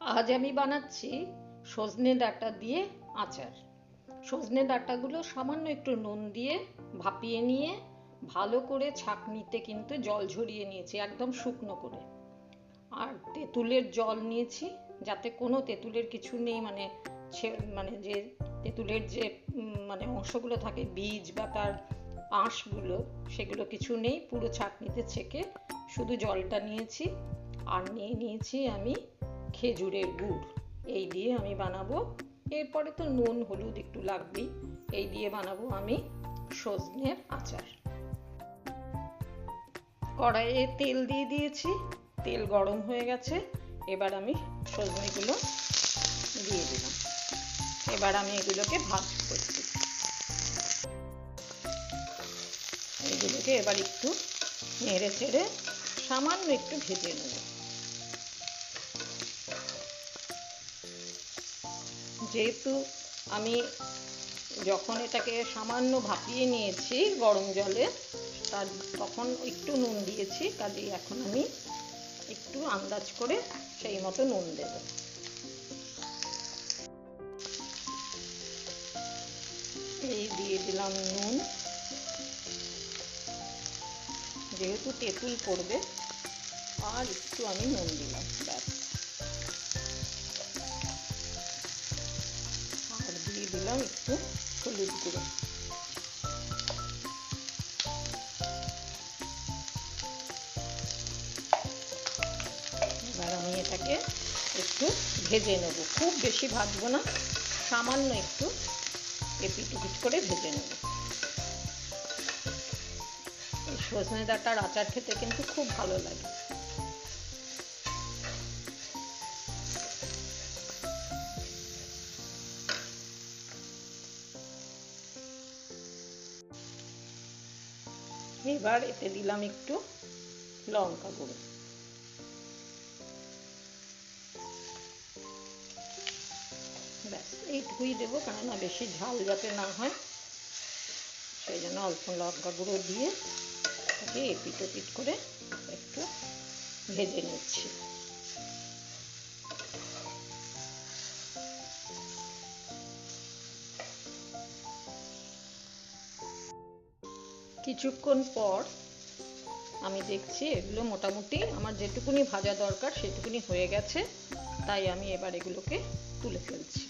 আজ আমি বানাচ্ছি সজনে ডাঁটা দিয়ে আচার। সজনে ডাঁটাগুলো সামান্য একটু নুন দিয়ে ভাপিয়ে নিয়ে ভালো করে ছাঁকনিতে কিন্তু জল ঝরিয়ে নিয়েছি, একদম শুকনো করে। আর তেঁতুলের জল নিয়েছি, যাতে কোনো তেঁতুলের কিছু নেই, মানে যে তেঁতুলের যে মানে অংশগুলো থাকে, বীজ বা তার আঁশগুলো, সেগুলো কিছু নেই, পুরো ছাঁকনিতে ছেঁকে শুধু জলটা নিয়েছি। আর নিয়েছি আমি খেজুরের গুড়। এই দিয়ে আমি বানাবো, এরপরে তো নুন হলুদ একটু লাগবেই। এই দিয়ে বানাবো আমি সজনের আচার। কড়াইয়ে তেল দিয়ে দিয়েছি, তেল গরম হয়ে গেছে। এবার আমি সজনেগুলো দিয়ে দিলাম। এবার আমি এগুলোকে ভাজতে করছি। এগুলোকে এবার একটু নেড়ে চেড়ে সামান্য একটু ভেজে নেব। যেহেতু আমি যখন এটাকে সামান্য ভাপিয়ে নিয়েছি গরম জলে, তখন একটু নুন দিয়েছি, কাজেই এখন আমি একটু আন্দাজ করে সেই মতো নুন দেব। এই দিয়ে দিলাম নুন, যেহেতু তেঁতুল পড়বে, আর একটু আমি নুন দিলাম, ব্যাস। আর দিয়ে দিলাম একটু হলুদ গুঁড়ো। এবার আমি এটাকে একটু ভেজে নেব, খুব বেশি ভাজবো না, সামান্য একটু এপিট ওপিট করে ভেজে নেব। সজনে ডাঁটার আচার খেতে কিন্তু খুব ভালো লাগে। এবার এতে দিলাম একটু লঙ্কা গুঁড়ো। ব্যাস, এইটুকুই দেবো, কেননা বেশি ঝাল যাতে না হয়, সেই জন্য অল্প লঙ্কা গুঁড়ো দিয়ে তাকে এপিট ওপিট করে একটু ভেজে নিচ্ছি। কিছুক্ষণ পর আমি দেখছি এগুলো মোটামুটি আমার যেটুকুনি ভাজা দরকার সেটুকুনি হয়ে গেছে, তাই আমি এবার এগুলোকে তুলে ফেলছি।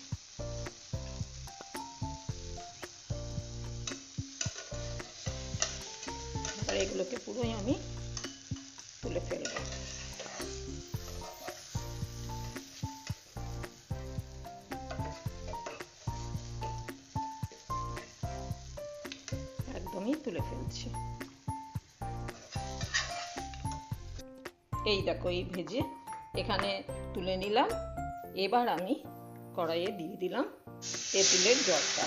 এবার এগুলোকে পুরোই আমি তুলে ফেলব। একদমই তুলে ফেলছি। এই দেখো, এই ভেজে এখানে তুলে নিলাম। এবার আমি কড়াইয়ে দিয়ে দিলাম তেঁতুলের জলটা।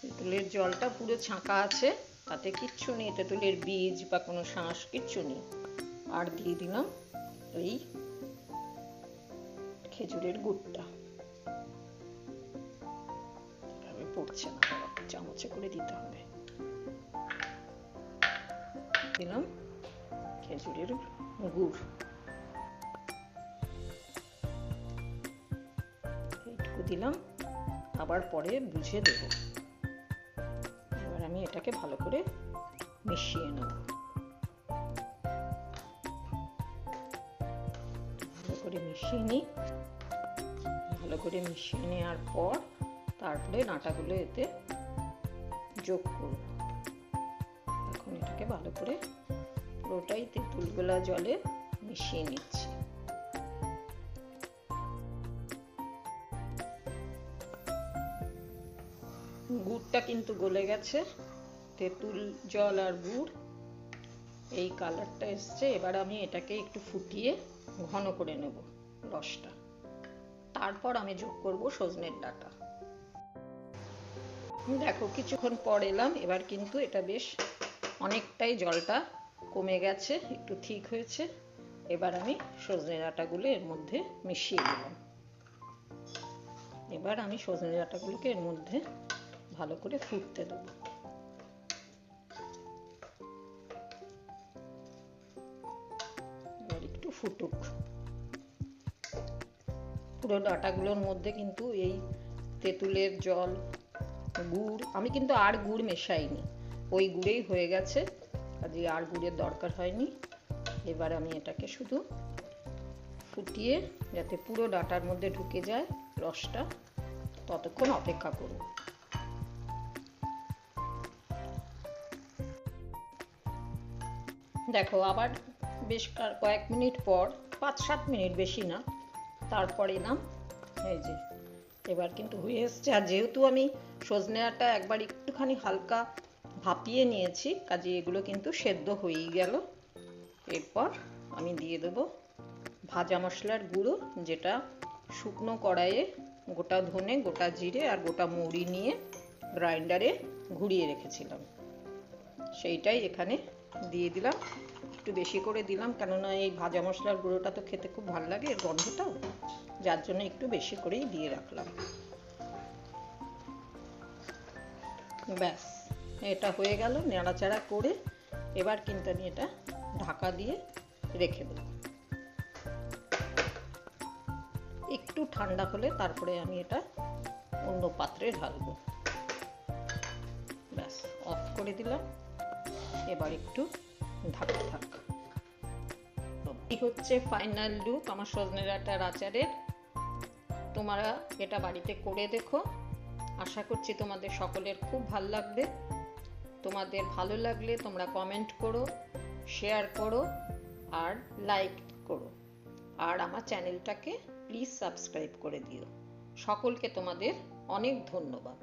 তেঁতুলের জলটা পুরো ছাঁকা আছে, তাতে কিচ্ছু নেই, তেঁতুলের বীজ বা কোনো শাঁস কিচ্ছু নেই। আর দিয়ে দিলাম এই খেজুরের গুড়টা। এভাবে পড়ছে না, চামচে করে দিতে হবে। দিলাম খেজুরের গুড়, এইটুকু দিলাম, আবার পরে বুঝে দেব। এবার আমি এটাকে ভালো করে মিশিয়ে নেব। ভালো করে মিশিয়ে নিই। ভালো করে মিশিয়ে নেওয়ার পর তারপরে ডাঁটাগুলো এতে যোগ করব। এখন এটাকে ভালো করে পুরোটাই তেঁতুলগুলা জলে মিশিয়ে নিচ্ছি। গুড়টা কিন্তু গলে গেছে, তেঁতুল জল আর গুড় এই কালারটা এসছে। এবার আমি এটাকে একটু ফুটিয়ে ঘন করে নেব রসটা, তারপর আমি যোগ করব সজনের ডাঁটা। দেখো, কিছুক্ষণ পর এলাম, এবার কিন্তু এটা বেশ অনেকটাই জলটা কমে গেছে, একটু ঠিক হয়েছে। এবার আমি সজনে ডাঁটাগুলো এর মধ্যে মিশিয়ে দিলাম। এবার আমি সজনে ডাঁটাগুলোকে এর মধ্যে ভালো করে ফুটতে দেব। আর একটু ফুটুক। পুরো ডাঁটাগুলোর মধ্যে কিন্তু এই তেঁতুলের জল, গুড়, আমি কিন্তু আর গুড় মেশাইনি, ওই গুড়েই হয়ে গেছে, কাজে আর গুড়ের দরকার হয়নি। এবার আমি এটাকে শুধু ফুটিয়ে যাতে পুরো ডাঁটার মধ্যে ঢুকে যায় রসটা, ততক্ষণ অপেক্ষা করব। দেখো আবার বেশ কয়েক মিনিট পর, 5-7 মিনিট, বেশি না, তারপরে নাম এই যে এবার কিন্তু হয়ে এসছে। আর যেহেতু আমি সজনে ডাঁটা একবার একটুখানি হালকা ভাপিয়ে নিয়েছি, কাজে এগুলো কিন্তু সেদ্ধ হয়েই গেল। এরপর আমি দিয়ে দেবো ভাজা মশলার গুঁড়ো, যেটা শুকনো কড়াইয়ে গোটা ধনে, গোটা জিরে আর গোটা মৌরি নিয়ে গ্রাইন্ডারে ঘুরিয়ে রেখেছিলাম, সেইটাই এখানে দিয়ে দিলাম। একটু বেশি করে দিলাম, কেননা এই ভাজা মশলার গুঁড়োটা তো খেতে খুব ভালো লাগে, এর গন্ধটাও, যার জন্য একটু বেশি করেই দিয়ে রাখলাম। ব্যাস, এটা হয়ে গেল নাড়াচাড়া করে। এবার কিন্তু আমি এটা ঢাকা দিয়ে রেখে দেব। একটু ঠান্ডা হলে তারপরে আমি এটা অন্য পাত্রে ঢালবো। ব্যাস, অফ করে দিলাম। এবার একটু ঢাকা থাক। এই হচ্ছে ফাইনাল লুক আমার সজনে ডাঁটার আচারের। তোমরা এটা বাড়িতে করে দেখো, আশা করছি তোমাদের সকলের খুব ভালো লাগবে। তোমাদের ভালো লাগলে তোমরা কমেন্ট করো, শেয়ার করো আর লাইক করো, আর আমার চ্যানেলটাকে প্লিজ সাবস্ক্রাইব করে দিও। সকলকে তোমাদের অনেক ধন্যবাদ।